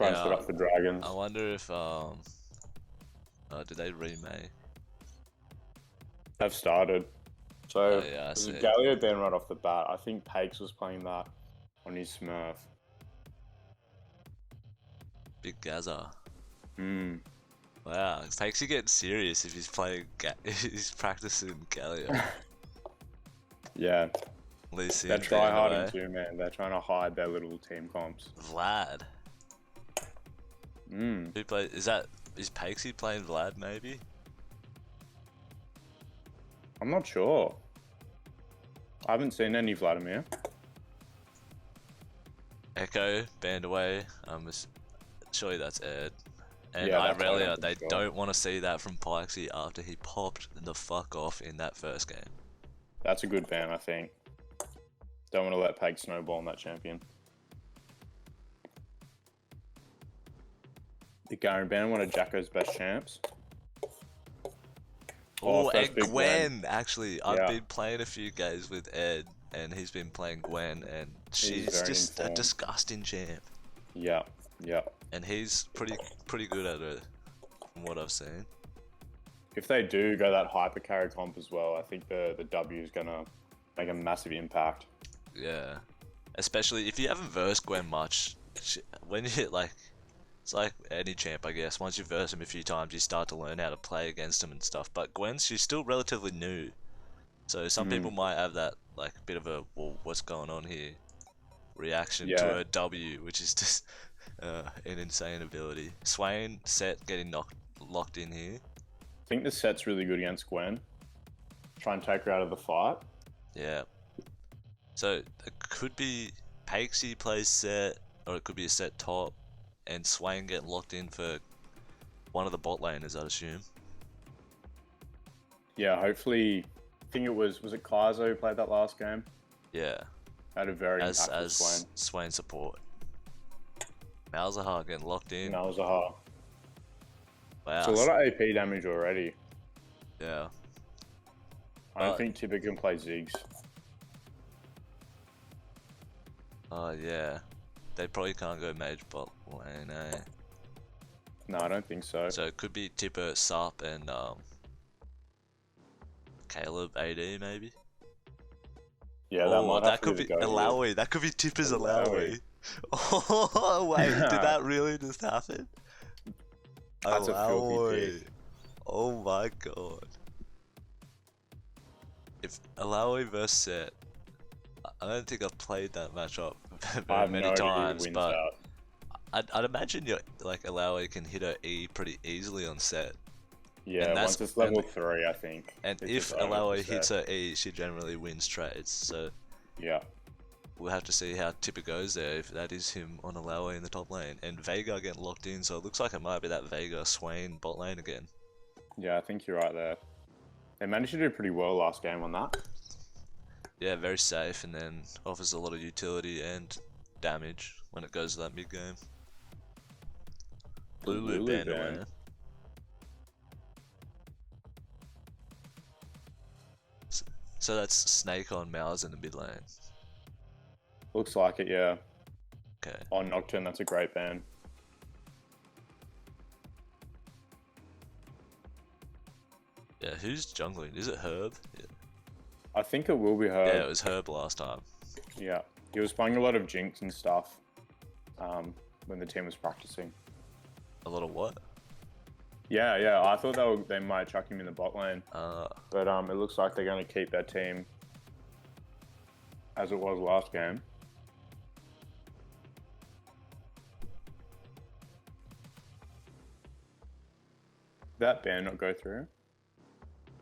try and set up for Dragons. I wonder if did they remake? They've started. So Oh, yeah, I there's see. a Galio ban right off the bat. I think Paix was playing that on his Smurf. Big Gaza. Hmm. Wow, it takes you getting serious if he's playing. If he's practicing Galio. Yeah. Lee Sin They're tryharding away. too, man. They're trying to hide their little team comps. Vlad. Hmm. Who play? Is Paixy playing Vlad maybe? I'm not sure. I haven't seen any Vladimir. Echo banned away. Surely that's Ed. And Yeah, that's Irelia, Ed, they for sure. don't want to see that from Paixy after he popped the fuck off in that first game. That's a good ban, I think. Don't want to let Peg snowball on that champion. The Garen ban, one of Jacko's best champs. Oh, first and big Gwen, actually. I've Yeah. been playing a few games with Ed, and he's been playing Gwen, and she's very just a informed. disgusting champ. Yeah, yeah. And he's pretty good at it, from what I've seen. If they do go that hyper carry comp as well, I think the W is gonna make a massive impact. Yeah. Especially if you haven't versed Gwen much, when you hit like, it's like any champ, I guess. Once you verse him a few times, you start to learn how to play against him and stuff. But Gwen, she's still relatively new, so some people might have that like bit of a well, what's going on here reaction to Yeah. her W, which is just an insane ability. Swain set getting locked in here. I think the set's really good against Gwen. Try and take her out of the fight. Yeah. So it could be Paixy plays set, or it could be a set top, and Swain getting locked in for one of the bot laners, I'd assume. Yeah, hopefully. I think it was it Kaiser who played that last game? Yeah. Had a very As impactful Swain. Swain support. Malzahar getting locked in. That was a hard. Wow. It's a lot of AP damage already. Yeah. I don't think Tipper can play Ziggs. Oh yeah. They probably can't go mage bot lane, eh? No, I don't think so. So it could be Tipper, Sup, and Caleb AD maybe. Yeah, that could be Alawi. That could be Tipper's Alawi. Alawi. Oh wait, did that really just happen? That's a filthy pick. Oh my god. If Alawi versus Set, I don't think I've played that matchup very many times, but I'd imagine like Alawi can hit her E pretty easily on Set. Yeah, once it's level 3, I think. And if Alawi hits her E, she generally wins trades. So yeah, we'll have to see how Tipper goes there if that is him on Alawi in the top lane. And Vega getting locked in, so it looks like it might be that Vega Swain bot lane again. Yeah, I think you're right there. They managed to do pretty well last game on that. Yeah, very safe, and then offers a lot of utility and damage when it goes to that mid game. Lulu banned away. So that's Snake on Mouse in the mid lane. Looks like it, yeah. Okay. On Nocturne, that's a great ban. Yeah, who's jungling? Is it Herb? Yeah. I think it will be her. Yeah, it was Herb last time. Yeah, he was playing a lot of Jinx and stuff when the team was practicing. A lot of what? Yeah. I thought they might chuck him in the bot lane. But it looks like they're going to keep their team as it was last game. That ban not go through?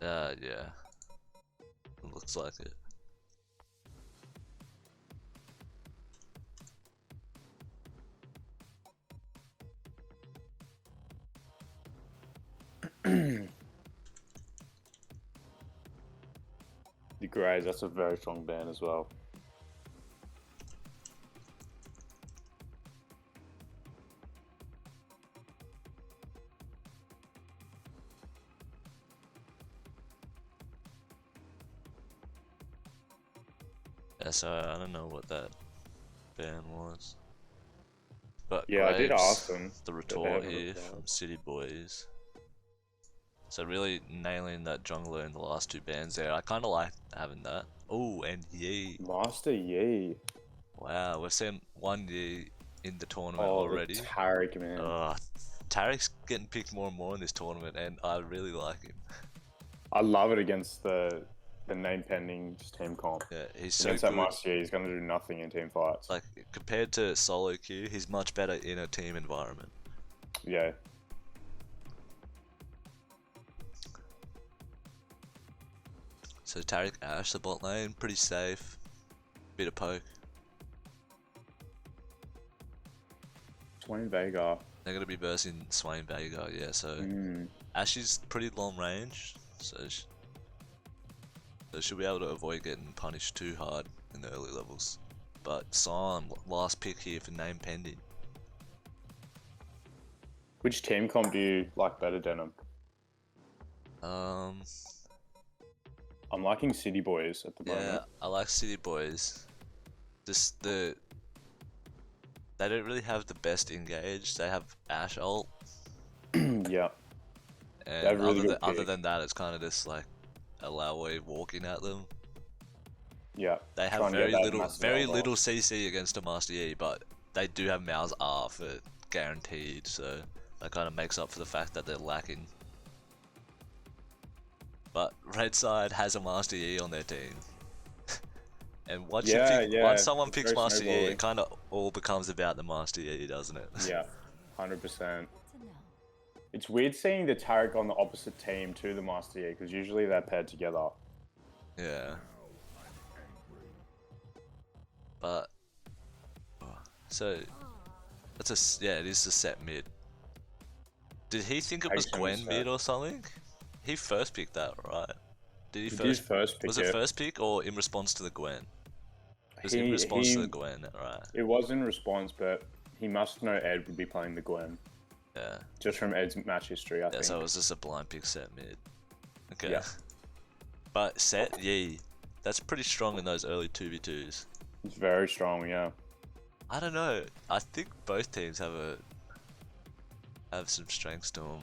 Yeah. It looks like it. The Greys, that's a very strong ban as well. Yeah, so I don't know what that ban was. But Yeah, I did Graves, ask them. the but they retort haven't here replied. from City Boys. So really nailing that jungler in the last two bans there. I kind of like having that. Oh, and Yi. Master Yi. Wow, we've seen one Yi in the tournament Oh, the already. Taric, man. Tarik's getting picked more and more in this tournament, and I really like him. I love it against the name pending team comp. Yeah, he's so Against that good. Master Yi, he's going to do nothing in team fights. Like, compared to solo queue, he's much better in a team environment. Yeah. So Tarik Ash, the bot lane, pretty safe. Bit of poke. Swain Vega. They're gonna be bursting Swain Vega, yeah. So Ash is pretty long range, so she'll be able to avoid getting punished too hard in the early levels. But Sion, last pick here for name pending. Which team comp do you like better, Denim? I'm liking City Boys at the Yeah, moment. I like City Boys. Just they don't really have the best engage. They have Ash ult, Yeah. and have really good other pick. than that, it's kind of just like a Laoe walking at them. Yeah. They have Trying to get that very massive little elbow. CC against a Master Yi, but they do have Mao's R for guaranteed, so that kind of makes up for the fact that they're lacking. But Red Side has a Master Yi on their team. And once once someone it's picks very Master Yi, snowbally. it kind of all becomes about the Master Yi, doesn't it? Yeah, 100%. It's weird seeing the Taric on the opposite team to the Master Yi, because usually they're paired together. Yeah. But so that's it is a set mid. Did he think it was Paixy Gwen set. mid or something? He first picked that, right? Did he He first? did first pick Was it first pick or in response to the Gwen? It was in response to the Gwen, right? It was in response, but he must know Ed would be playing the Gwen. Yeah. Just from Ed's match history, I think. So it was just a blind pick set mid. Okay. Yeah. But set Yi, that's pretty strong in those early 2v2s. It's very strong, yeah. I don't know. I think both teams have some strengths to them.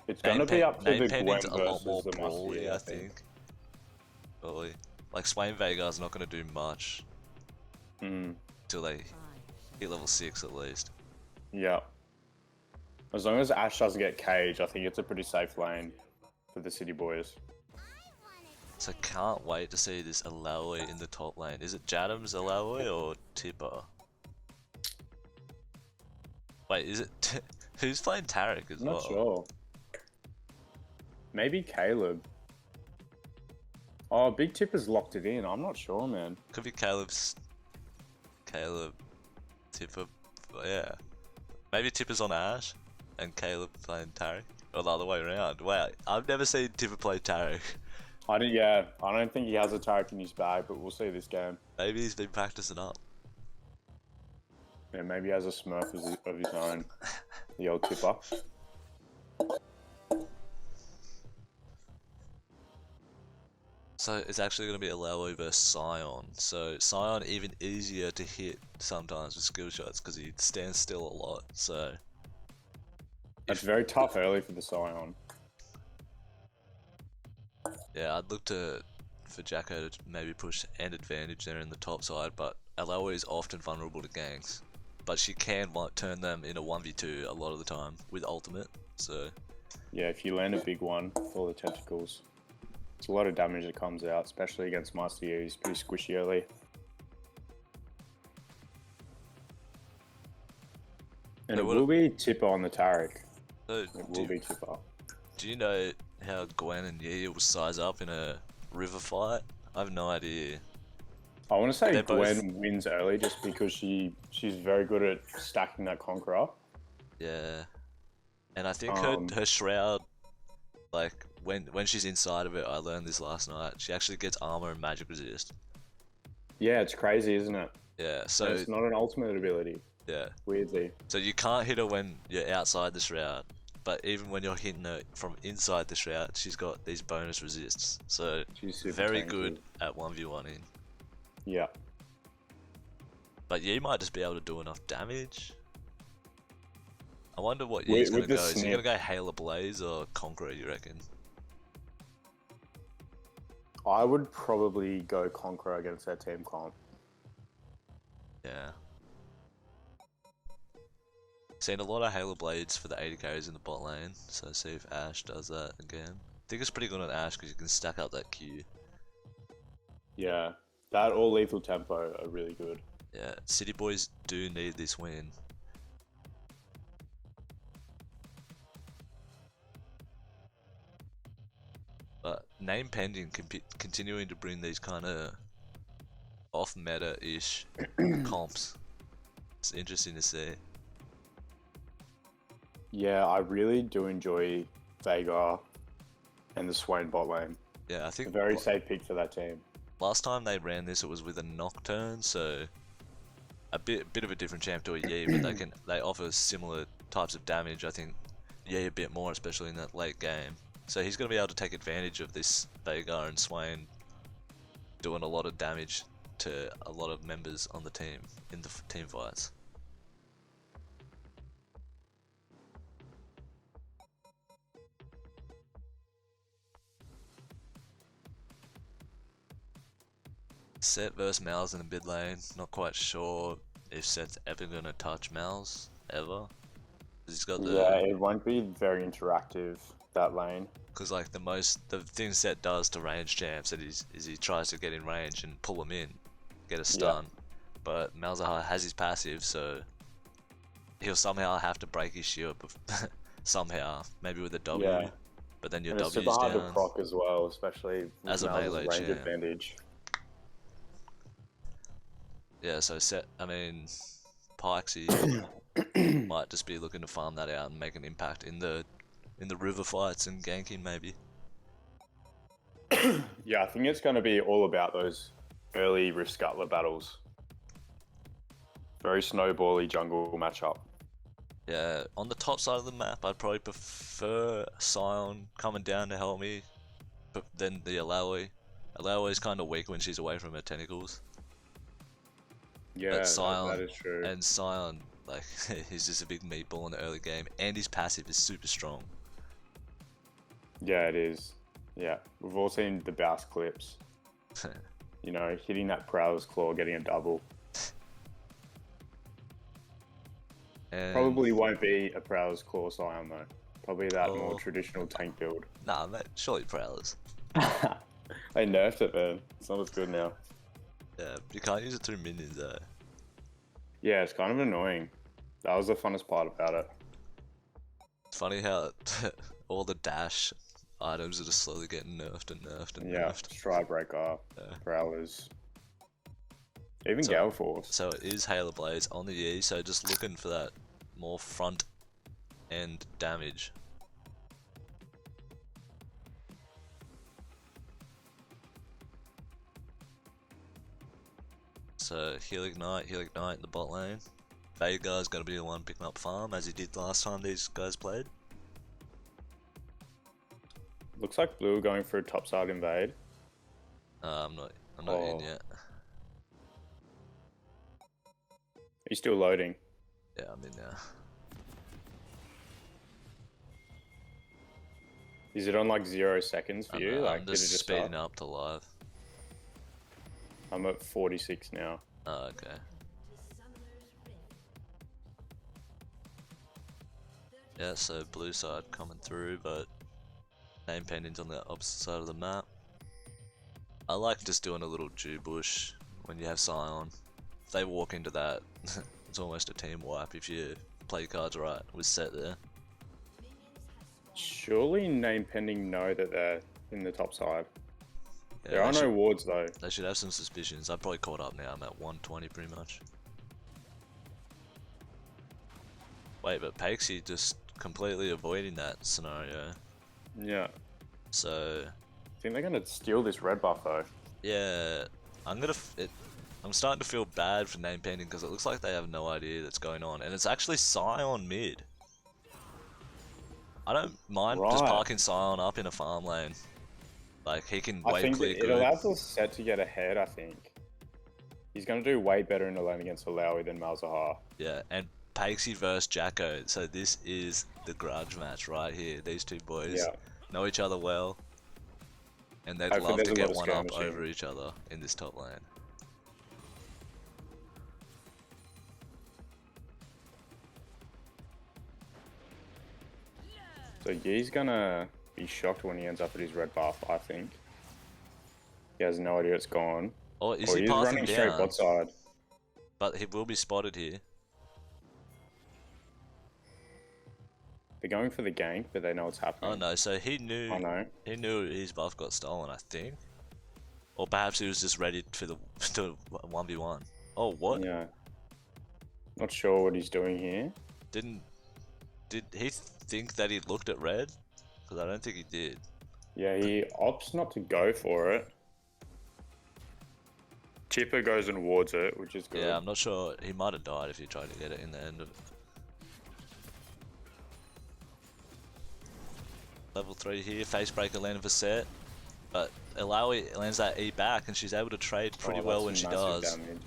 It's going to be up to the Gwen Pending's a lot versus more the Master brawly, Yi, I think. Probably. Like Swain Vega's not going to do much till they hit level 6 at least. Yeah. As long as Ash doesn't get caged, I think it's a pretty safe lane for the City Boys. So can't wait to see this Alawi in the top lane. Is it Jadam's Alawi or Tipper? Wait, is it... Who's playing Taric as well? Not sure. Maybe Caleb. Oh, Big Tipper's locked it in. I'm not sure, man. Could be Caleb, Tipper, yeah. Maybe Tipper's on Ash and Caleb playing Taric, or the other way around. Wow, I've never seen Tipper play Taric. I don't think he has a Taric in his bag, but we'll see this game. Maybe he's been practicing up. Yeah, maybe he has a Smurf of his own. The old Tipper. So it's actually going to be Alawi versus Sion. So Sion even easier to hit sometimes with skill shots because he stands still a lot. So It's very tough early for the Sion. yeah, I'd look for Jacko to maybe push an advantage there in the top side, but Alawi is often vulnerable to ganks. But she can turn them in a 1v2 a lot of the time with ultimate. So Yeah, if you land a big one with all the tentacles, it's a lot of damage that comes out, especially against Master Yi. He's pretty squishy early. And it will be Tipper on the Taric. So It will be Tipper. do you know how Gwen and Yi will size up in a river fight? I have no idea. I want to say They're both- Gwen wins early just because she's very good at stacking that Conqueror. Yeah. And I think Um, her shroud, like when she's inside of it, I learned this last night, she actually gets armor and magic resist. Yeah, it's crazy, isn't it? Yeah, So so it's not an ultimate ability, yeah. weirdly. So you can't hit her when you're outside the shroud, but even when you're hitting her from inside the shroud, she's got these bonus resists. So She's super very tanky. good at 1v1ing. Yeah. But you might just be able to do enough damage. I wonder what he's gonna With the go. Is he gonna snip, go Hail Blaze or Conqueror, you reckon? I would probably go Conqueror against their team comp. Yeah. Seen a lot of Hail Blades for the 80 carries in the bot lane, so see if Ashe does that again. I think it's pretty good on Ashe because you can stack up that Q. Yeah, that or Lethal Tempo are really good. Yeah, City Boys do need this win. But name pending, continuing to bring these kind of off meta-ish comps. It's interesting to see. Yeah, I really do enjoy Veigar and the Swain bot lane. Yeah, I think A very safe pick for that team. last time they ran this, it was with a Nocturne, so a bit of a different champ to a Yi, but they offer similar types of damage. I think Yi a bit more, especially in that late game. So he's going to be able to take advantage of this Veigar and Swain doing a lot of damage to a lot of members on the team in the team fights. Set versus Mouse in the mid lane. Not quite sure if Set's ever going to touch Mouse, ever. He's got the... Yeah, it won't be very interactive, that lane. Because like the thing Set does to range champs is he tries to get in range and pull them in, get a stun. Yeah. But Malzahar has his passive, so he'll somehow have to break his shield somehow, maybe with a W. Yeah. But then your W's down. It's super hard to proc as well, especially with as a melee range champ. Advantage. Yeah, so paixy might just be looking to farm that out and make an impact in the river fights and ganking maybe. Yeah, I think it's going to be all about those early Rift Scuttler battles. Very snowbally jungle matchup. Yeah, on the top side of the map, I'd probably prefer Sion coming down to help me, but then the Alawi. Alawi is kind of weak when she's away from her tentacles. Yeah, that is true. And Sion, like, he's just a big meatball in the early game, and his passive is super strong. Yeah, it is. Yeah, we've all seen the Bouse clips. You know, hitting that Prowler's Claw, getting a double. And probably won't be a Prowler's Claw Sion though. Probably that more traditional tank build. Nah, mate, surely Prowlers. They nerfed it, man. It's not as good now. Yeah, you can't use it through minions though. Yeah, it's kind of annoying. That was the funnest part about it. It's funny how all the dash items are just slowly getting nerfed and nerfed and nerfed. Stride Breaker, Prowlers, even Gale Force. So it is Halo Blaze on the E, so just looking for that more front end damage. So heal ignite in the bot lane. Veigar's gonna be the one picking up farm as he did last time these guys played. Looks like blue are going for a topside invade. I'm not in yet. He's still loading. Yeah, I'm in now. Is it on like 0 seconds for you? I'm just speeding up to live. I'm at 46 now. Oh, okay. Yeah, so blue side coming through, but name pending's on the opposite side of the map. I like just doing a little Jew bush when you have Sion. If they walk into that, it's almost a team wipe if you play cards right with Set there. Surely name pending know that they're in the top side. Yeah, there are no wards though. They should have some suspicions. I've probably caught up now. I'm at 120 pretty much. Wait, but paixy just completely avoiding that scenario. Yeah. So I think they're gonna steal this red buff though. Yeah, I'm starting to feel bad for name pending because it looks like they have no idea that's going on, and it's actually Sion mid. I don't mind just parking Sion up in a farm lane. Like, he can wave clear good. It allows the Set to get ahead, I think. He's going to do way better in the lane against Alawi than Malzahar. Yeah, and Paixy versus Jacko. So this is the grudge match right here. These two boys Yeah. know each other well, and they'd Hopefully love there's to a lot get of one up skirmishing. over each other in this top lane. So Yee's gonna be shocked when he ends up at his red buff, I think. He has no idea it's gone. Or is Or he he's pathing running straight down? bot side. But he will be spotted here. They're going for the gank, but they know what's happening. Oh no, so he knew. Oh no. He knew his buff got stolen, I think. Or perhaps he was just ready for the 1v1. Oh, what? Yeah. Not sure what he's doing here. Did he think that he looked at red? Because I don't think he did. Yeah, he opts not to go for it. Chipper goes and wards it, which is good. Yeah, I'm not sure. He might have died if he tried to get it in the end of it. Level 3 here, Facebreaker landing for set. But Ilaoi lands that E back and she's able to trade pretty well when she does. Damage.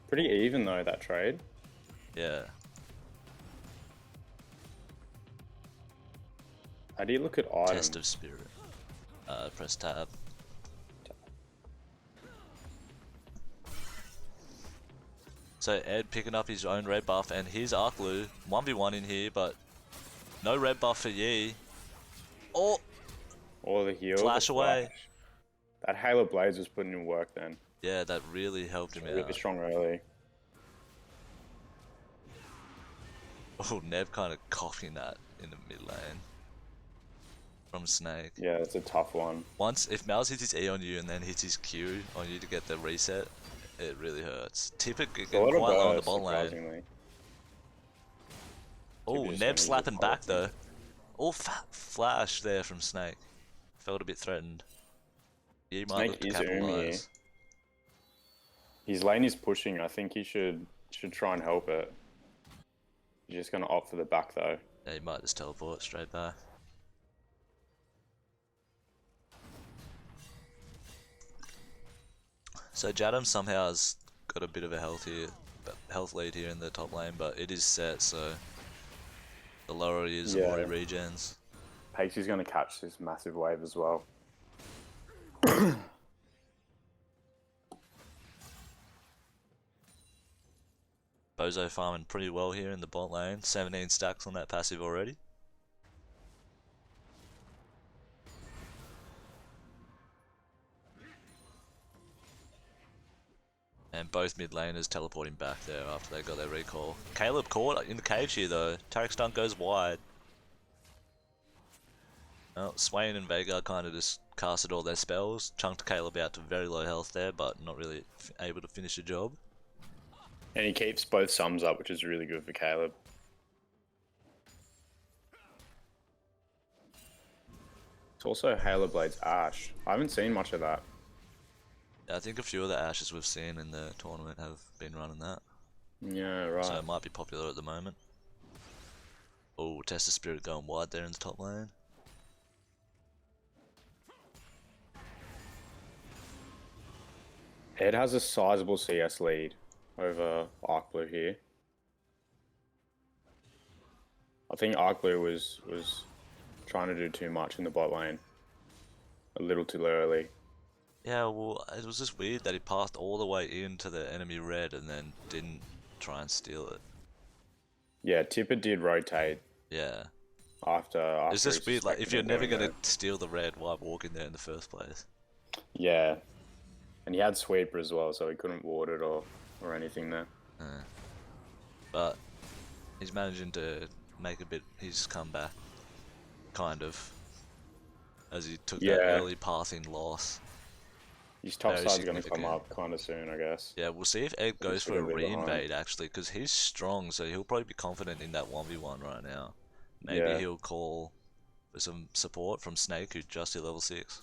Pretty even though, that trade. Yeah. How do you look at items? Test of Spirit. Press tab. So Ed picking up his own red buff and his Arclu 1v1 in here, but no red buff for Yi. Oh! Or the heal. Flash the away. That Halo Blaze was putting in work then. Yeah, that really helped him Really out. strong early. Oh, Neb kind of coughing that in the mid lane. From Snake. Yeah, it's a tough one. Once, if Mouse hits his E on you and then hits his Q on you to get the reset, it really hurts. Typically, A lot quite of low on the burst, bot lane. surprisingly. Oh, just Neb gonna slapping use back it. though. Oh, flash there from Snake. Felt a bit threatened. He might Snake look to is capitalize. His lane is pushing. I think he should try and help it. He's just gonna opt for the back though. Yeah, he might just teleport straight back. So Jadam somehow has got a bit of a health lead here in the top lane, but it is set, so the lower he is, the more he regens. Paixy's gonna catch this massive wave as well. Bozo farming pretty well here in the bot lane. 17 stacks on that passive already. And both mid laners teleporting back there after they got their recall. Caleb caught in the cage here though. Tarek stun goes wide. Well, Swain and Vega kind of just casted all their spells. Chunked Caleb out to very low health there, but not really able to finish the job. And he keeps both sums up, which is really good for Caleb. It's also Halo Blade's Ash. I haven't seen much of that. Yeah, I think a few of the Ashes we've seen in the tournament have been running that. Yeah, right. So it might be popular at the moment. Oh, Test of Spirit going wide there in the top lane. Ed has a sizable CS lead over Arcblue here. I think Arcblue was trying to do too much in the bot lane. A little too early. Yeah, well, it was just weird that he passed all the way into the enemy red and then didn't try and steal it. Yeah, Tipper did rotate Yeah. after It's just he weird, like, if suspected you're him never going going to steal the red, why walk in there in the first place? Yeah. And he had Sweeper as well, so he couldn't ward it or anything there. But he's managing to make a bit his comeback, kind of, as he took that early pathing loss. His top Very side's going to come significant. up kind of soon, I guess. Yeah, we'll see if Ed goes for a still gonna be behind. re-invade actually, because he's strong, so he'll probably be confident in that 1v1 right now. Maybe Yeah. he'll call for some support from Snake, who just hit level 6.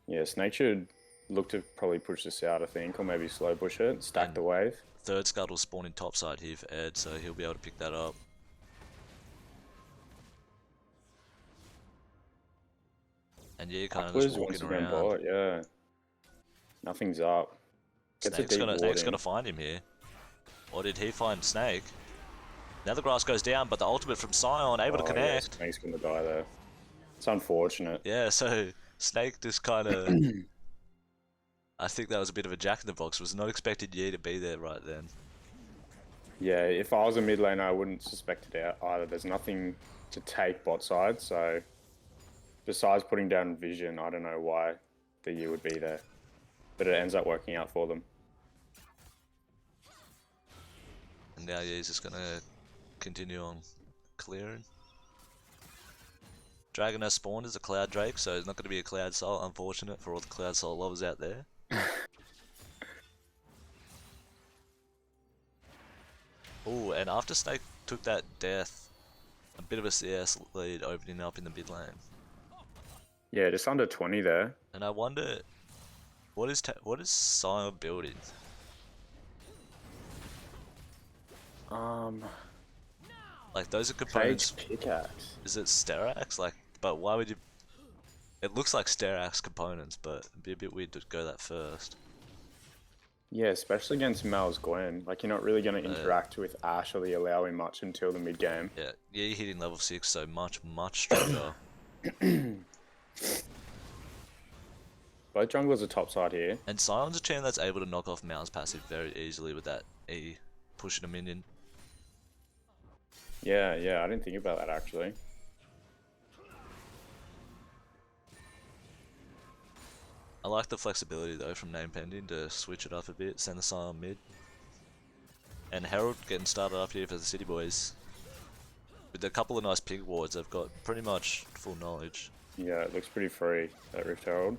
Yeah, Snake should look to probably push this out, I think, or maybe slow push it, stack the wave. Third Scuttle spawning topside here for Ed, so he'll be able to pick that up. And yeah, kind of just walking around. Yeah. Nothing's up. Gets a deep ward Snake's in. gonna find him here. Or did he find Snake? Now the grass goes down, but the ultimate from Scion able to connect. Yeah, Snake's gonna die there. It's unfortunate. Yeah, so Snake just kind of. I think that was a bit of a jack in the box. Was not expecting Yi to be there right then. Yeah, if I was a mid laner, I wouldn't suspect it either. There's nothing to take bot side, so besides putting down vision, I don't know why the Yi would be there. But it ends up working out for them. And now Yi's just gonna continue on clearing. Dragon has spawned as a Cloud Drake, so it's not going to be a Cloud Soul, unfortunate for all the Cloud Soul lovers out there. Oh, and after Snake took that death, a bit of a CS lead opening up in the mid lane. Yeah, just under 20 there. And I wonder, what is Scion building? Like those are components. Pickaxe. Is it Sterax? Like, but why would you? It looks like Sterax components, but it'd be a bit weird to go that first. Yeah, especially against Mal's Gwen. Like, you're not really going to interact with Ashe or allow him much until the mid game. Yeah, you're hitting level 6, so much stronger. Both junglers are top side here. And Sion's a champ that's able to knock off Mal's passive very easily with that E, pushing a minion. Yeah, I didn't think about that actually. I like the flexibility though from Name Pending to switch it up a bit, send the Sion mid. And Herald getting started up here for the City Boys. With a couple of nice pink wards, they've got pretty much full knowledge. Yeah, it looks pretty free, that Rift Herald.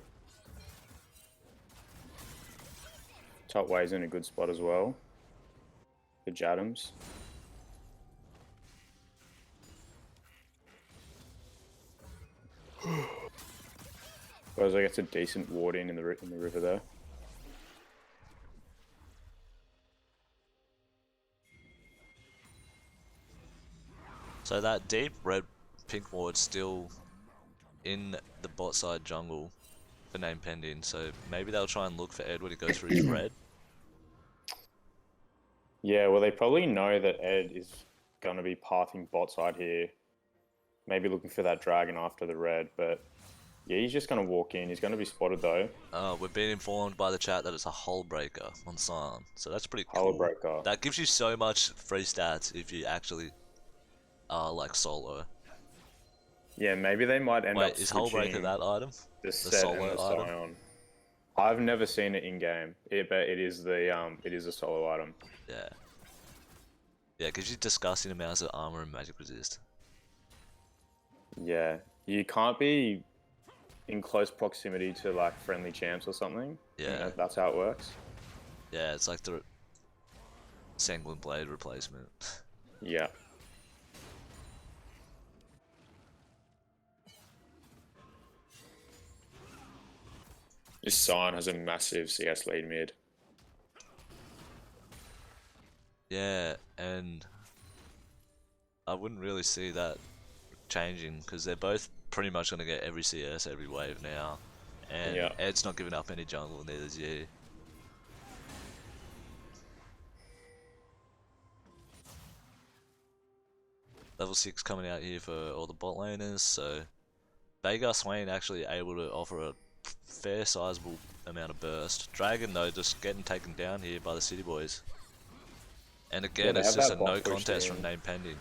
Top wave's in a good spot as well. The Jadams. Bozo gets a decent ward in the river there. So that deep red pink ward still in the bot side jungle for Name Pending, so maybe they'll try and look for Ed when he goes through his red. Yeah, well they probably know that Ed is going to be pathing bot side here. Maybe looking for that dragon after the red, but yeah, he's just going to walk in. He's going to be spotted though. We've been informed by the chat that it's a hull breaker on Sion, so that's pretty cool. Hull breaker. That gives you so much free stats if you actually are like solo. Yeah, maybe they might end up Wait, is hull breaker that item? The set and the Sion. I've never seen it in game, but it is a solo item. Yeah. Yeah, it gives you disgusting amounts of armor and magic resist. Yeah, you can't be in close proximity to like friendly champs or something. Yeah. You know, that's how it works. Yeah, it's like the Sanguine Blade replacement. Yeah. This Sion has a massive CS lead mid. Yeah, and I wouldn't really see that changing because they're both pretty much going to get every CS every wave now, and yeah. Ed's not giving up any jungle, neither is you. Level 6 coming out here for all the bot laners, so Veigar Swain actually able to offer a fair sizable amount of burst. Dragon though just getting taken down here by the City Boys. And again, it's just a no contest from Name Pending.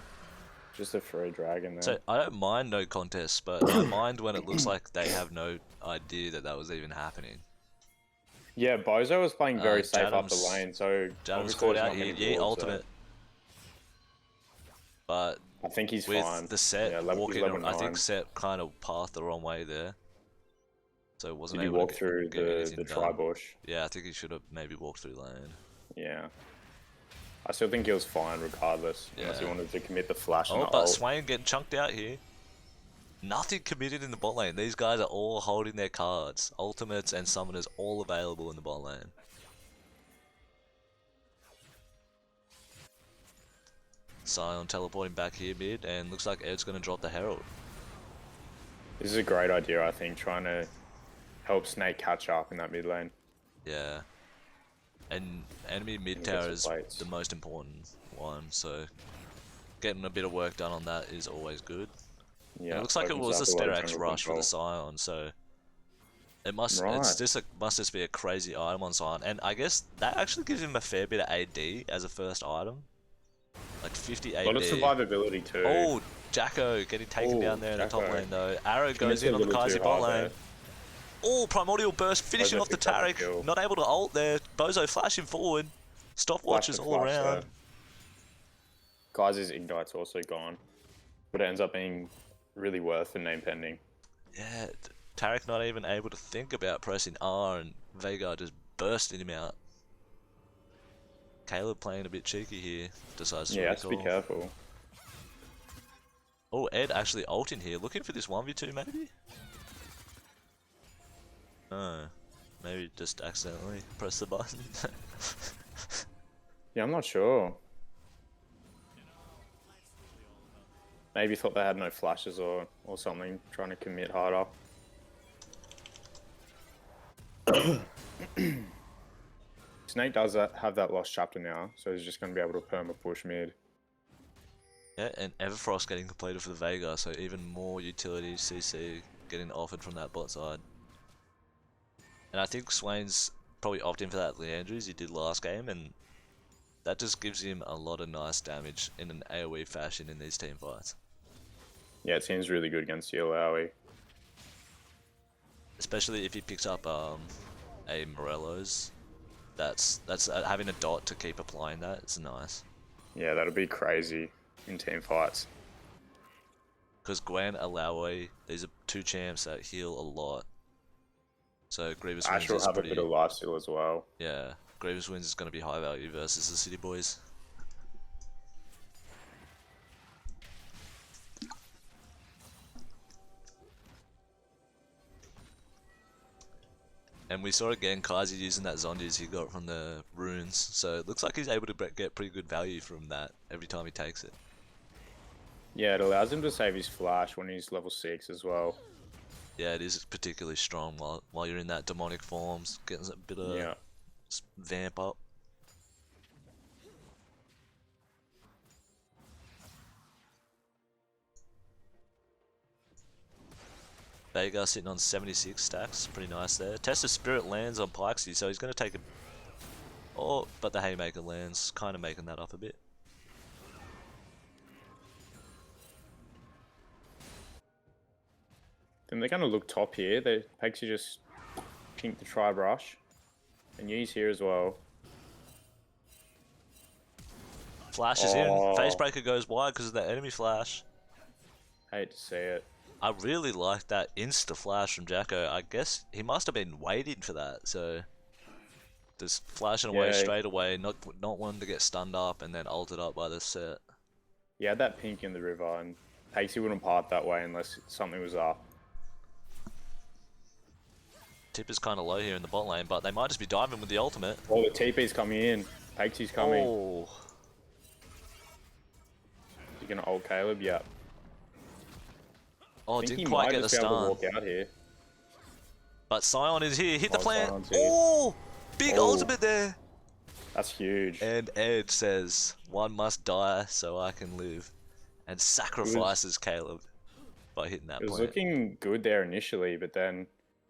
Just a free dragon there. So I don't mind no contests, but I mind when it looks like they have no idea that was even happening. Yeah, Bozo was playing very safe up the lane, so Jadam's caught out here. Yeah, ultimate. But I think he's with fine. The set yeah, walking, I think set kind of pathed the wrong way there. So it wasn't able to walk through the tri-bush? Yeah, I think he should have maybe walked through lane. Yeah. I still think he was fine regardless, unless he wanted to commit the flash and the but ult. Swain getting chunked out here. Nothing committed in the bot lane. These guys are all holding their cards. Ultimates and summoners all available in the bot lane. Sion teleporting back here mid, and looks like Ed's going to drop the Herald. This is a great idea, I think, trying to help Snake catch up in that mid lane. Yeah. And enemy mid And tower gets is weights. the most important one, so getting a bit of work done on that is always good. Yeah, And it looks like it opens was a up a lot of Sterax jungle rush for the control. Scion, so it must Right. must just be a crazy item on Scion, and I guess that actually gives him a fair bit of AD as a first item, like 50 A lot of AD. survivability too. Oh, Jacko getting taken down Oh, there in the top Jacko. lane though. Arrow goes Commits a in on the little too Kai'Si bot hard lane. there. Oh, Primordial Burst finishing Bozo off the picks up the Taric. kill. Not able to ult there. Bozo flashing forward. Flash Stopwatches to all flash around. there. Guys' Ignite's also gone. But it ends up being really worth for name pending. Yeah, Taric not even able to think about pressing R, and Veigar just bursting him out. Caleb playing a bit cheeky here. Decides to Yeah, has to be recall. careful. Oh, Ed actually ulting here. Looking for this 1v2 maybe? No. Maybe just accidentally press the button. Yeah, I'm not sure. Maybe thought they had no flashes or something, trying to commit harder. Snake does have that lost chapter now, so he's just going to be able to perma push mid. Yeah, and Everfrost getting completed for the Veigar, so even more utility CC getting offered from that bot side. And I think Swain's probably opting for that Leandry as he did last game, and that just gives him a lot of nice damage in an AoE fashion in these team fights. Yeah, it seems really good against Yolawi. Especially if he picks up a Morello's. That's having a dot to keep applying that. It's nice. Yeah, that'll be crazy in team fights. Because Gwen, Alawi, these are two champs that heal a lot. So Grievous Ash Winds will is have pretty... a bit of lifesteal as well. Yeah, Grievous Winds is going to be high value versus the City Boys. And we saw again Kai'Si using that Zondies he got from the runes, so it looks like he's able to get pretty good value from that every time he takes it. Yeah, it allows him to save his flash when he's level 6 as well. Yeah, it is particularly strong while you're in that demonic forms, getting a bit of vamp up. Veigar sitting on 76 stacks, pretty nice there. Test of Spirit lands on paixy, so he's going to take a... Oh, but the Haymaker lands, kind of making that up a bit. Then they're going to look top here. Paixy just pink the Tri-Brush. And Yee's here as well. Flash is in. Facebreaker goes wide because of that enemy flash. Hate to see it. I really like that insta flash from Jacko. I guess he must have been waiting for that, so just flashing away straight away, not wanting to get stunned up and then ulted up by the set. He had that pink in the river, and Paixy wouldn't part that way unless something was up. Tip is kind of low here in the bot lane, but they might just be diving with the ultimate. Oh, the TP's coming in. Paixy's coming. Oh. You gonna ult Caleb? Yeah. Oh, didn't quite get the stun. Walk out here. But Scion is here. Hit the plant. Sion's here. Oh, big ultimate there. That's huge. And Ed says, "One must die so I can live," and sacrifices Caleb by hitting that It was plant. looking good there initially, but then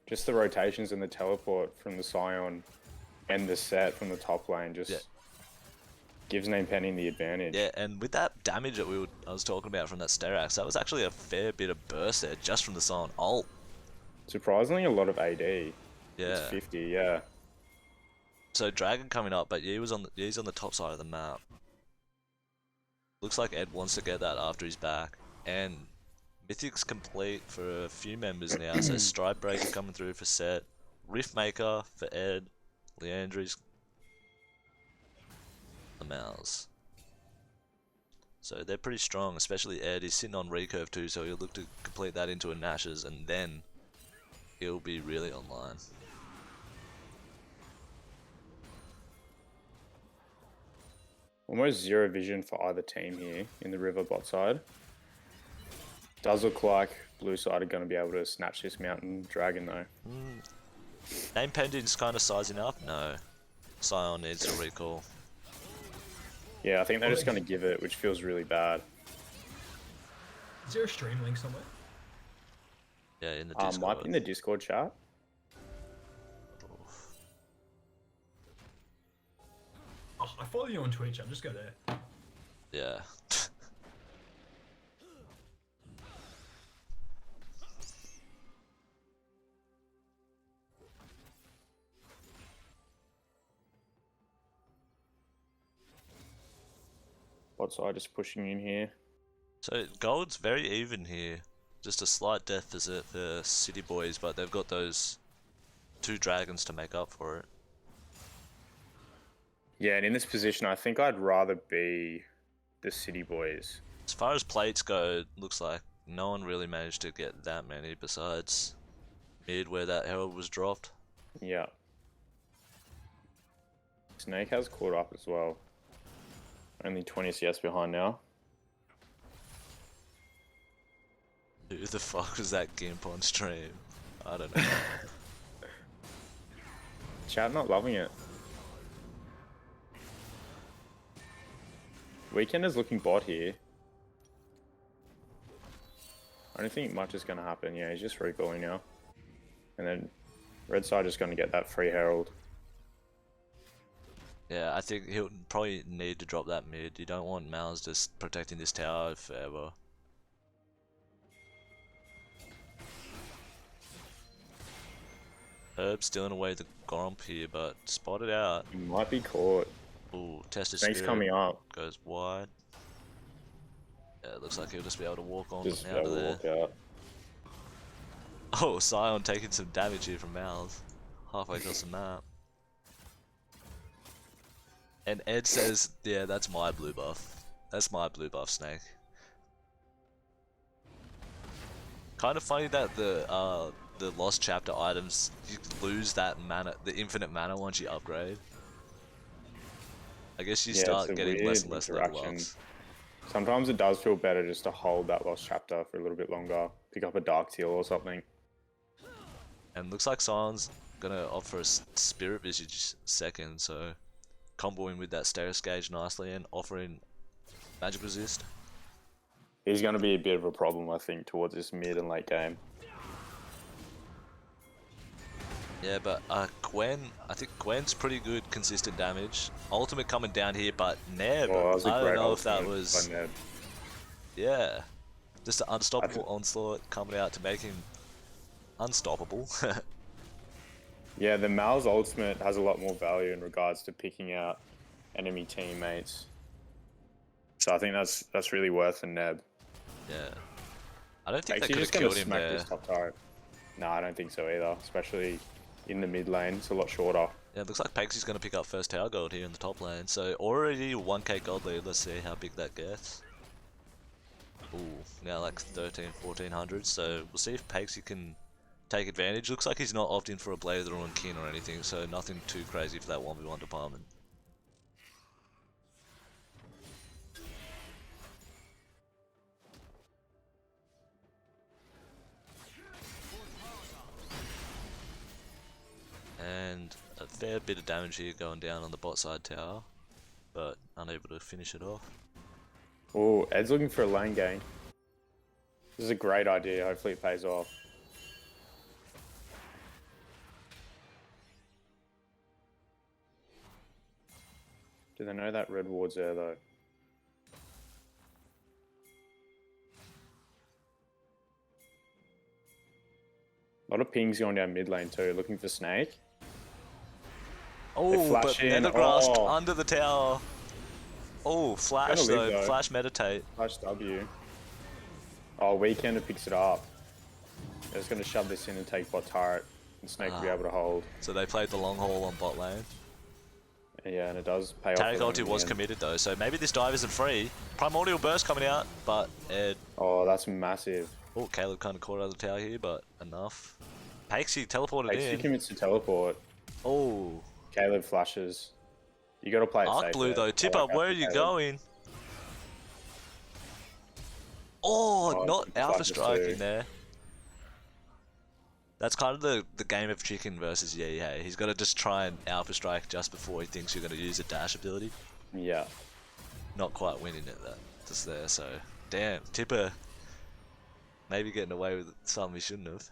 just the rotations and the teleport from the Scion and the set from the top lane just gives name pending the advantage. Yeah, and with that damage that I was talking about from that Sterax, that was actually a fair bit of burst there just from the Scion ult. Surprisingly, a lot of AD. Yeah. It's 50, yeah. So Dragon coming up, but he's on the top side of the map. Looks like Ed wants to get that after he's back. And Mythic's complete for a few members now, so Stride Breaker coming through for Set, Riftmaker for Ed, Leandry's the Mouse. So they're pretty strong, especially Ed. He's sitting on recurve too, so he'll look to complete that into a Nash's, and then he'll be really online. Almost zero vision for either team here in the river bot side. Does look like blue side are going to be able to snatch this mountain dragon though. Name Pendant's kind of sizing up? No. Sion needs to recall. Yeah, I think they're just going to give it, which feels really bad. Is there a stream link somewhere? Yeah, in the Discord. Might be in the Discord chat. Oh, I follow you on Twitch. I'll just go there. Yeah. Bot side just pushing in here. So gold's very even here. Just a slight deficit for City Boys, but they've got those 2 dragons to make up for it. Yeah, and in this position, I think I'd rather be the City Boys. As far as plates go, it looks like no one really managed to get that many besides mid where that herald was dropped. Yeah. Snake has caught up as well. Only 20 CS behind now. Who the fuck was that Gimp on stream? I don't know. Chat not loving it. Weekend is looking bot here. I don't think much is going to happen. Yeah, he's just recalling now. And then red side is going to get that free herald. Yeah, I think he'll probably need to drop that mid. You don't want Mal's just protecting this tower forever. Herb stealing away the Gromp here, but spotted out. He might be caught. Ooh, tested Snake's spirit. coming up. Goes wide. Yeah, it looks like he'll just be able to walk on Just out of there. walk out. Oh, Sion taking some damage here from Mal's. Halfway across the map. And Ed says, yeah, that's my blue buff. That's my blue buff, Snake. Kind of funny that the lost chapter items, you lose that mana, the infinite mana once you upgrade. I guess you start getting less and less level ups. Sometimes it does feel better just to hold that lost chapter for a little bit longer. Pick up a Dark Teal or something. And looks like Sion's gonna offer a Spirit Visage second, so comboing with that Status Gauge nicely and offering Magic Resist. He's going to be a bit of a problem, I think, towards this mid and late game. Yeah, but Gwen, I think Gwen's pretty good consistent damage. Ultimate coming down here, but Neb, I don't know if that was... Yeah, just an unstoppable onslaught coming out to make him unstoppable. Yeah, the Mal's ultimate has a lot more value in regards to picking out enemy teammates. So I think that's really worth a Neb. Yeah. I don't think Actually, they could have killed him there. This top turret. No, I don't think so either, especially in the mid lane. It's a lot shorter. Yeah, it looks like Paixy's going to pick up first tower gold here in the top lane. So already 1k gold lead. Let's see how big that gets. Ooh, now like 1400. So we'll see if Paixy can take advantage. Looks like he's not opting for a Blazer or a Kin or anything, so nothing too crazy for that 1v1 department. And a fair bit of damage here going down on the bot side tower, but unable to finish it off. Oh, Ed's looking for a lane gain. This is a great idea. Hopefully it pays off. Do they know that red ward's there though? A lot of pings going down mid lane too, looking for Snake. Oh, but Nethergrass Oh. under the tower. Oh, flash though. Flash meditate. Flash W. Oh, Weekender picks it up. They're just going to shove this in and take bot turret. And Snake will be able to hold. So they played the long haul on bot lane. Yeah, and it does pay off. Taric ulti was committed though, so maybe this dive isn't free. Primordial Burst coming out, but Ed... Oh, that's massive. Oh, Caleb kind of caught out of the tower here, but enough. Paixy teleported Paixy in. commits to teleport. Oh. Caleb flashes. You got to play it Arc safe blue there. though. Tip up, where are you going? Oh, not Alpha Strike in there. That's kind of the game of chicken versus Yi. Hey, he's got to just try and alpha strike just before he thinks you're going to use a dash ability. Yeah. Not quite winning it that just there. So damn, Tipper maybe getting away with something he shouldn't have.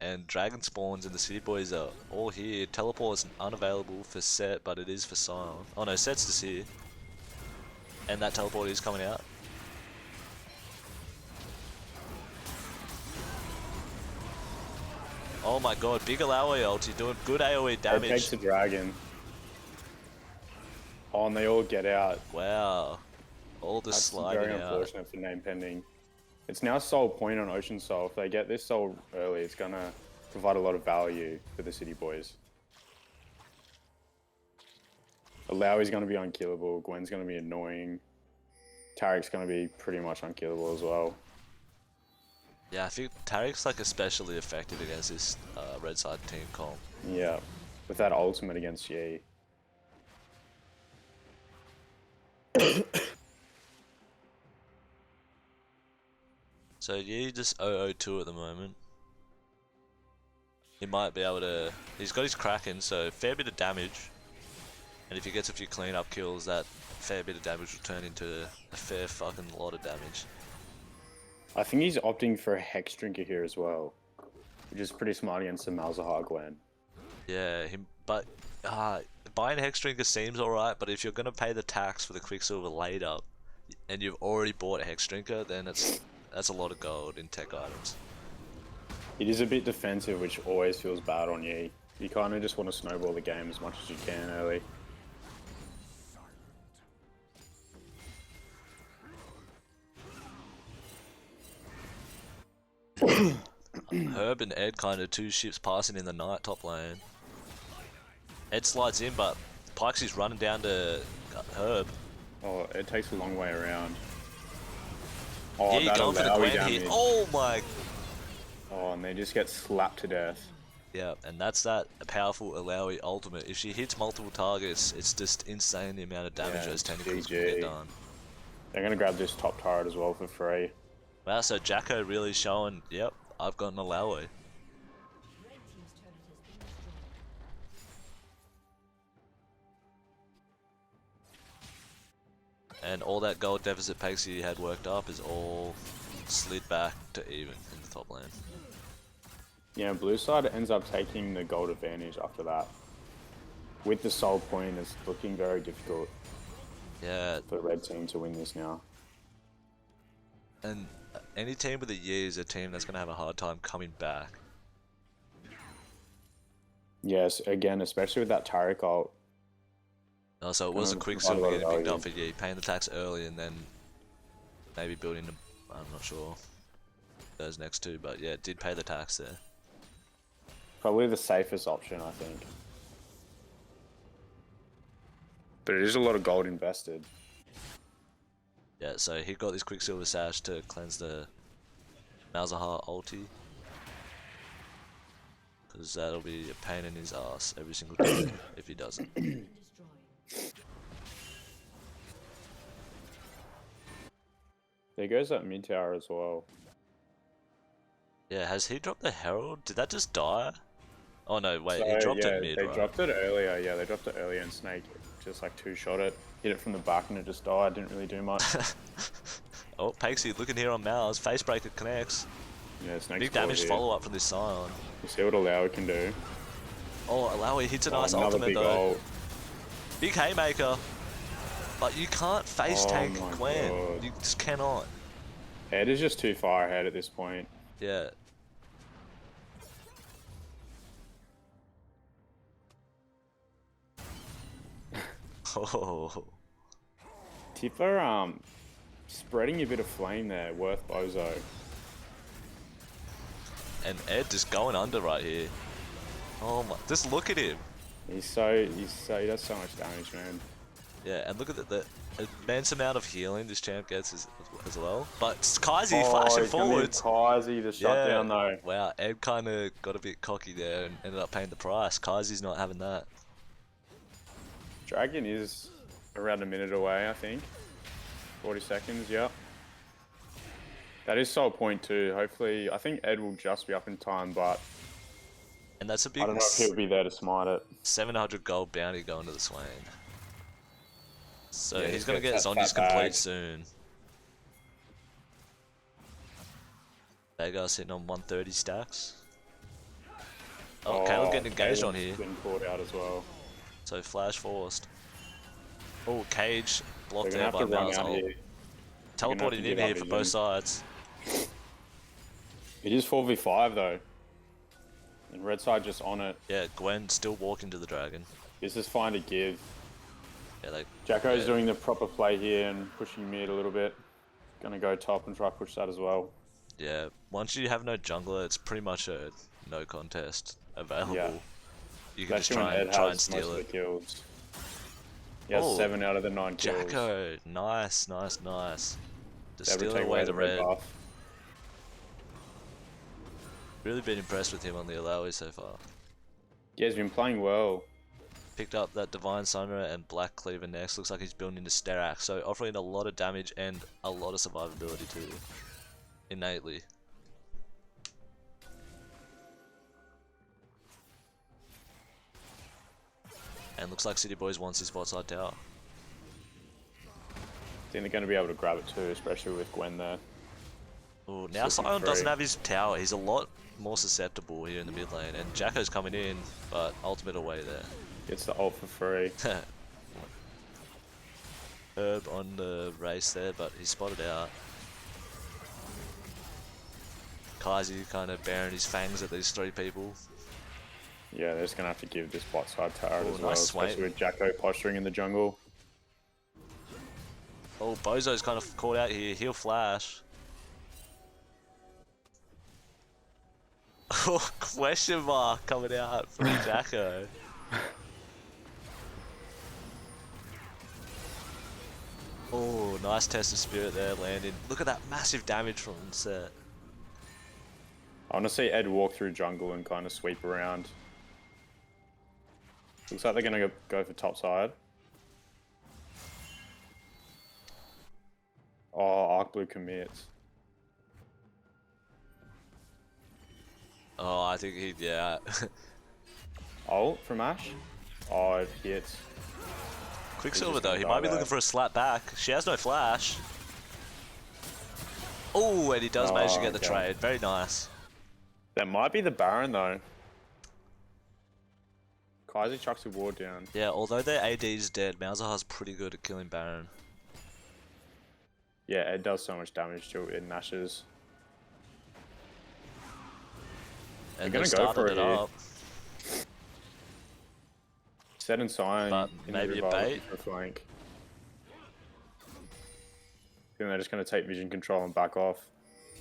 And Dragon Spawns and the City Boys are all here. Teleport's unavailable for Set, but it is for Sion. Oh no, Set's just here. And that teleport is coming out. Oh my god, big AoE ulti doing good AoE It takes damage. a dragon. Oh, and they all get out. Wow. All just That's sliding very out. unfortunate for name pending. It's now Soul Point on Ocean Soul. If they get this Soul early, it's gonna provide a lot of value for the City Boys. Alawi's gonna be unkillable. Gwen's gonna be annoying. Tarek's gonna be pretty much unkillable as well. Yeah, I think Tarek's like especially effective against this red side team comp. Yeah, with that ultimate against Yi. So Yi just 002 at the moment. He might be able to... He's got his Kraken, so fair bit of damage. And if he gets a few cleanup kills, that fair bit of damage will turn into a fair fucking lot of damage. I think he's opting for a Hex Drinker here as well, which is pretty smart against the Malzahar Gwen. Yeah, but buying Hex Drinker seems alright, but if you're going to pay the tax for the Quicksilver later, and you've already bought a Hex Drinker, then that's a lot of gold in tech items. It is a bit defensive, which always feels bad on Yi. You kind of just want to snowball the game as much as you can early. Herb and Ed kind of two ships passing in the night top lane. Ed slides in, but Paixy's running down to Herb. Oh, it takes a long way around. Oh, Yeah, that going for the Alawi Gwen damage. here. Oh my... Oh, and they just get slapped to death. Yeah, and that's that powerful Alawi ultimate. If she hits multiple targets, it's just insane the amount of damage Yeah, those tentacles can GG. get done. They're going to grab this top turret as well for free. Wow, so Jacko really showing, yep, I've got an Alawi. And all that gold deficit paixy had worked up is all slid back to even in the top lane. Yeah, blue side ends up taking the gold advantage after that. With the soul point, it's looking very difficult Yeah, for the red team to win this now. and any team with a year is a team that's going to have a hard time coming back. Yes, again, especially with that Tarek ult. So it was a Provide a Quicksilver lot of getting picked value. up for Yi, paying the tax early and then maybe building a, I'm not sure those next two, but yeah, it did pay the tax there. Probably the safest option, I think. But it is a lot of gold invested. Yeah, so he got this Quicksilver Sash to cleanse the Malzahar ulti. Because that'll be a pain in his ass every single day if he doesn't. There goes that mid tower as well. Yeah, has he dropped the Herald? Did that just die? Oh no, wait, he So, dropped yeah, it mid, they right? dropped it earlier. Yeah, they dropped it earlier and Snake just like two-shot it. Hit it from the back and it just died. Didn't really do much. Oh, Paixy looking here on Mal's. Facebreaker connects. Yeah, Snake's Big damage here. follow-up from this Scion. You see what Alawi can do. Oh, Alawi hits a nice Another ultimate big though. ult. Big haymaker. But you can't face Oh tank my Gwen. God. You just cannot. Ed is just too far ahead at this point. Yeah. Oh. Tipper, spreading a bit of flame there, worth bozo. And Ed just going under right here. Oh my, just look at him. He does so much damage, man. Yeah, and look at the immense amount of healing this champ gets as well. But Kaiser flashing forwards. Kaiser the shutdown though. Wow, Ed kind of got a bit cocky there and ended up paying the price. Kaiser's not having that. Dragon is around a minute away, I think. 40 seconds, yep. That is soul point too. Hopefully, I think Ed will just be up in time, but And that's a I big don't know if he'll be there to smite it. 700 gold bounty going to the Swain. So Yeah, he's just gonna get gets that zombies fat complete bag. soon. Vagar's sitting on 130 stacks. Oh, Caleb getting engaged on Caleb's here. been caught out as well. So flash forced. Oh, cage blocked They're there gonna have by to run Mal's out ult. here. Teleporting in give here up for vision. both sides. It is 4v5 though. And red side just on it. Yeah, Gwen still walking to the dragon. This is fine to give. Yeah, like Jacko's yeah. doing the proper play here and pushing mid a little bit. Gonna go top and try to push that as well. Yeah, once you have no jungler, it's pretty much a no contest available. Yeah. You can just Especially when Ed try and has steal most of the it. kills. He has Oh, 7 out of the 9 kills. Jacko, nice, nice, nice. Just Never stealing take away the red. buff. Really been impressed with him on the Alawi so far. Yeah, he's been playing well. Picked up that Divine Sunray and Black Cleaver next. Looks like he's building into Sterak, so offering a lot of damage and a lot of survivability too. Innately. And looks like City Boys wants his spot side tower. I think they're going to be able to grab it too, especially with Gwen there. Oh, now Super Sion doesn't free. have his tower. He's a lot more susceptible here in the mid lane, and Jacko's coming in, but ultimate away there. Gets the ult for free. Herb on the race there, but he's spotted out. Kazi kind of bearing his fangs at these 3 people. Yeah, they're just going to have to give this bot side tower Ooh, as well, nice especially swipe. with Jacko posturing in the jungle. Oh, Bozo's kind of caught out here. He'll flash. Oh, question mark coming out from Jacko. Oh, nice test of spirit there landing. Look at that massive damage from set. I want to see Ed walk through jungle and kind of sweep around. Looks like they're going to go for top side. Oh, Arc Blue commits. Oh, I think he, yeah. Ult from Ash? Oh, it hits. Quicksilver just though, gonna he die might be there. looking for a slap back. She has no flash. Oh, and he does manage to Oh, get the okay. trade. Very nice. That might be the Baron though. Kaiser chucks a ward down. Yeah, although their AD is dead, Malzahar's pretty good at killing Baron. Yeah, Ed does so much damage to it in Nash's. And They're they've gonna go for started it it here. up. Set and sign. But in maybe the a river bait? for flank. Then they're just going to take vision control and back off.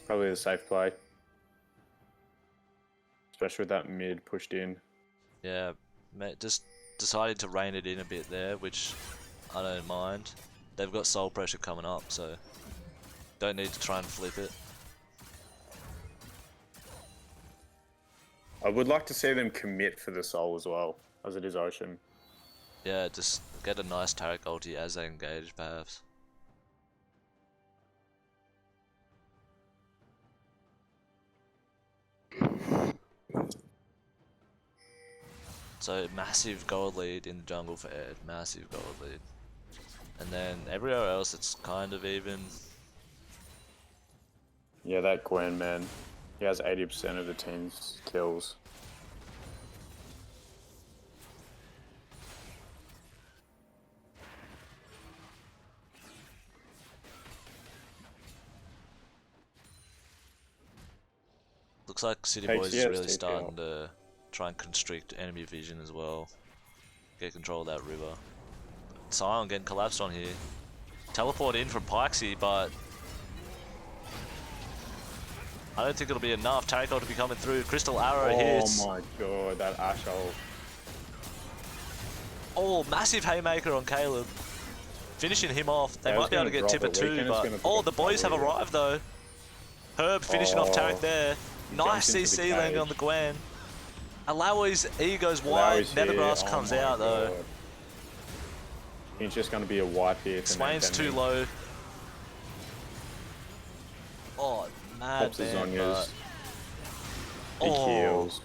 Probably the safe play. Especially with that mid pushed in. Yeah, just decided to rein it in a bit there, which I don't mind. They've got soul pressure coming up, so don't need to try and flip it. I would like to see them commit for the soul as well, as it is Ocean. Yeah, just get a nice Taric ulti as they engage, perhaps. So massive gold lead in the jungle for Ed, massive gold lead. And then everywhere else it's kind of even. Yeah, that Gwen, man. He has 80% of the team's kills. Looks like City Paixy Boys is has really TP starting up. to try and constrict enemy vision as well. Get control of that river. Sion getting collapsed on here. Teleport in from paixy, but I don't think it'll be enough. Taric ult to be coming through. Crystal Arrow hits. Oh my god, that Ash ult. Oh, massive haymaker on Caleb. Finishing him off. They Yeah, I might was be able to gonna get drop Tipper it. too, Weekend is but gonna pick oh, up the boys have cover, yeah. arrived though. Herb finishing off Taric there. Nice jumped into the CC landing on the cage. Gwen. Alawi's E goes wide. Alawi's here. Nethergrass Oh comes my out though. God. He's just going to be a wipe here. for Swain's too Nintendo. low. Oh, mad Pops his man, Zonias. but- He Oh, kills.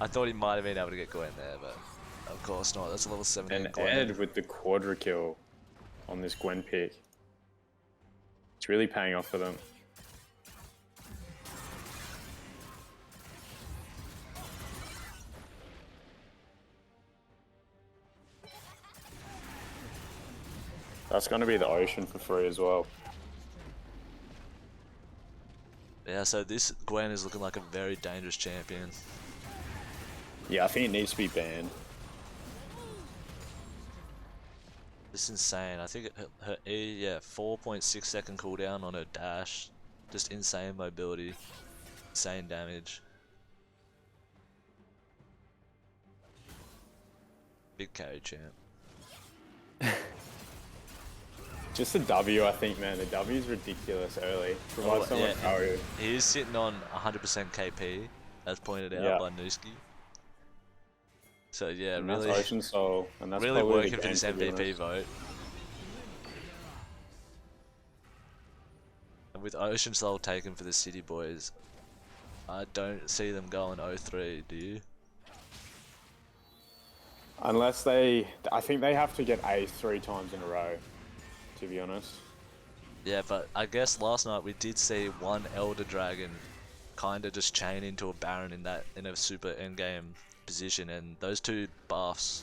I thought he might have been able to get Gwen there, but of course not. That's a level 17 And Gwen. Ed with the quadra kill on this Gwen pick. It's really paying off for them. That's going to be the ocean for free as well. Yeah, so this Gwen is looking like a very dangerous champion. Yeah, I think it needs to be banned. It's insane. I think her E, yeah, 4.6 second cooldown on her dash. Just insane mobility. Insane damage. Big carry champ. Just the W, I think, man. The W is ridiculous early. Provides so much value. He is sitting on 100% KP, as pointed out Yeah. by Nooski. So yeah, And really, that's Ocean Soul, and that's really probably working the for game, this to be MVP honest. vote. And with Ocean Soul taken for the City Boys, I don't see them going 0-3, do you? Unless I think they have to get ace 3 times in a row, to be honest. Yeah, but I guess last night we did see one Elder Dragon kind of just chain into a Baron in a super endgame position, and those two buffs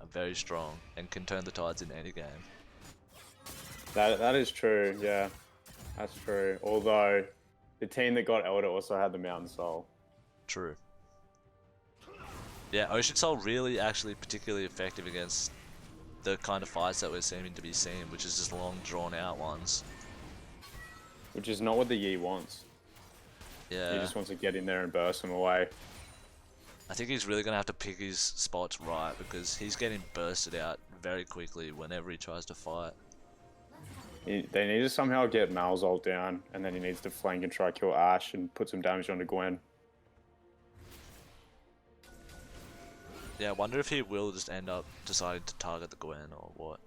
are very strong and can turn the tides in any game. That is true, yeah. That's true. Although, the team that got Elder also had the Mountain Soul. True. Yeah, Ocean Soul really actually particularly effective against the kind of fights that we're seeming to be seeing, which is just long drawn out ones. Which is not what the Yi wants. Yeah. He just wants to get in there and burst them away. I think he's really going to have to pick his spots right, because he's getting bursted out very quickly whenever he tries to fight. They need to somehow get Malzol down, and then he needs to flank and try kill Ash and put some damage onto Gwen. Yeah, I wonder if he will just end up deciding to target the Gwen or what.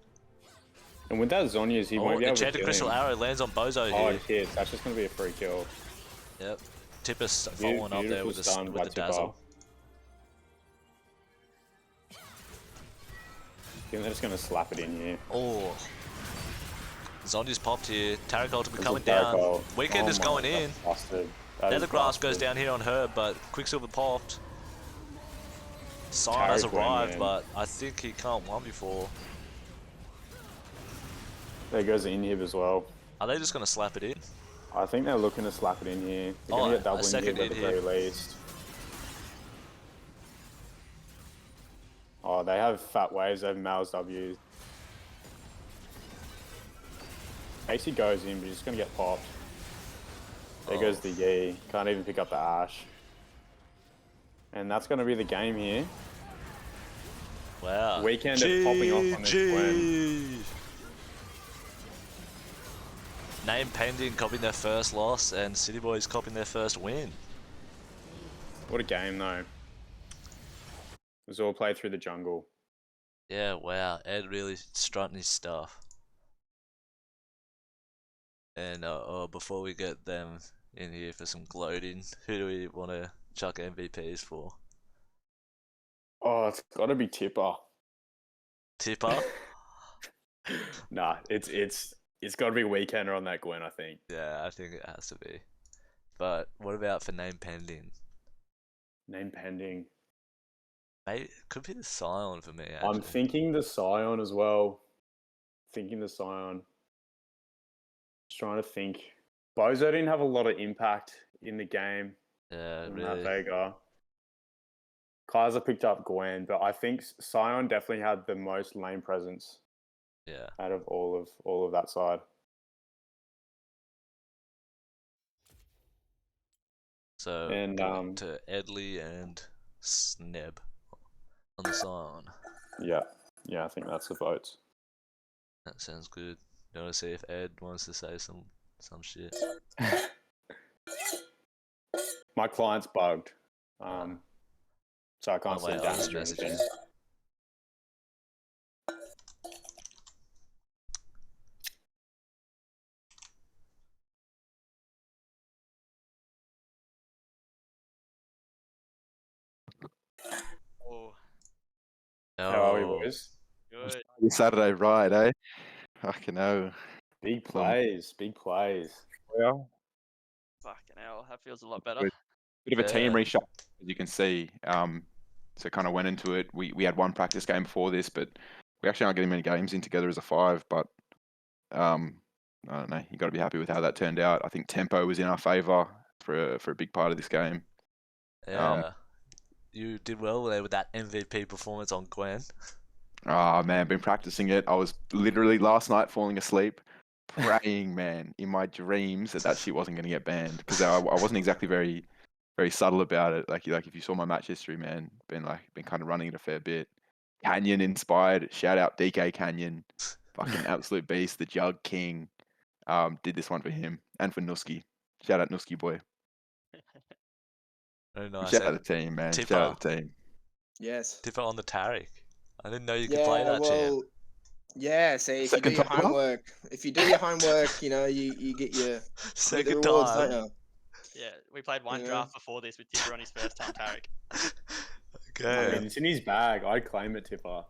And with that Zhonya's, he won't be able to Enchanted kill Crystal him. Arrow lands on Bozo Oh, here. it hits. That's just going to be a free kill. Yep. Tipper's following up there with the Tipper. dazzle. I think they're just going to slap it in here. Oh. Zonya's popped here. Tarot will be There's coming a down. Tarot. Weekend is my, going in. that's busted. That is Nethergrass goes busted. down here on her, but Quicksilver popped. Sion has Tarot Gwen, arrived, man. but I think he can't 1v4. There goes the inhib as well. Are they just going to slap it in? I think they're looking to slap it in here. They're Oh, going to a get double second inhib at the very least. Oh, they have fat waves. They have Mal's W. Paixy goes in, but he's just going to get popped. There goes the Yi. Can't even pick up the Ash. And that's going to be the game here. Wow. Weekend is popping off on this Gwen. Name pending, copying their first loss, and City Boys copying their first win. What a game, though. It was all played through the jungle. Yeah, wow. Ed really strutting his stuff. And before we get them in here for some gloating, who do we want to chuck MVPs for? Oh, it's got to be Tipper. Tipper? Nah, it's got to be Weekender on that Gwen, I think. Yeah, I think it has to be. But what about for name pending? Name pending. Maybe, it could be the Scion for me, actually. I'm thinking the Scion as well. Thinking the Scion. Just trying to think. Bozo didn't have a lot of impact in the game. Yeah, Matt really. Vega. Kaiser picked up Gwen, but I think Scion definitely had the most lane presence Yeah. out of all of that side. So, And, going to Edley and Sneb on the Scion. Yeah, I think that's the votes. That sounds good. You want to see if Ed wants to say some shit? My client's bugged, so I can't Oh, wait, send I'll just damage or message anything. him. How are we, Oh, boys? Good. Your Saturday ride, eh? Fucking hell. Big plays, big plays. Well, Fucking hell, that feels a lot better. Good. bit of a team Yeah. reshuffle, as you can see. So kind of went into it. We had one practice game before this, but we actually aren't getting many games in together as a 5. But I don't know. You got to be happy with how that turned out. I think tempo was in our favour for a big part of this game. yeah. You did well there with that MVP performance on Gwen. Oh man, been practicing it. I was literally last night falling asleep, praying, man, in my dreams that shit wasn't going to get banned because I wasn't exactly very subtle about it. Like if you saw my match history, man, been kind of running it a fair bit. Canyon inspired. Shout out DK Canyon, fucking absolute beast, the Jug King. Did this one for him and for Nusky. Shout out Nusky boy. Very nice. Shout out And the team, man. Tipper. Shout out the team. Yes. Tipper on the Tariq. I didn't know you could play that, champ. Yeah, see, if Second you do your time up? homework, you know, you get your Second rewards, time. don't you? Yeah, we played one Yeah. draft before this with Tipper on his first time, Tarek. I Okay. mean, it's in his bag. I'd claim it, Tipper.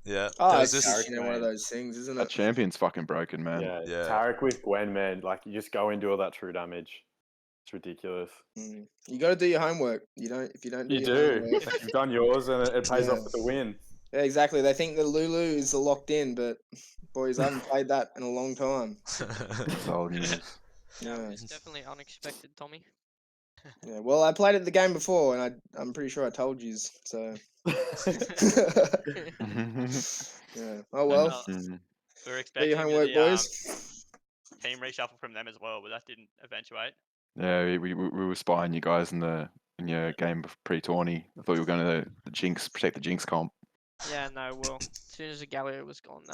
Yeah. Oh, there it's was just this. you know one of those things, isn't That it? champion's fucking broken, man. Yeah, Yeah. Tarek with Gwen, man. Like, you just go and do all that true damage. It's ridiculous. Mm. You got to do your homework. If you don't do You your do. homework, Like, you've done yours, and it pays Yeah. off with the win. yeah, exactly. They think the Lulu is locked in, but boys, I haven't played that in a long time. That's all news. Yeah, It's definitely unexpected, Tommy. yeah. Well, I played it the game before, and I'm pretty sure I told you so. Yeah. Oh well. Mm. We were Do expecting your homework, the boys. team reshuffle from them as well, but that didn't eventuate. Yeah, we were spying you guys in your game pre-tourney. I thought you were going to the Jinx, protect the Jinx comp. Yeah, no, well, as soon as the Galio was gone, that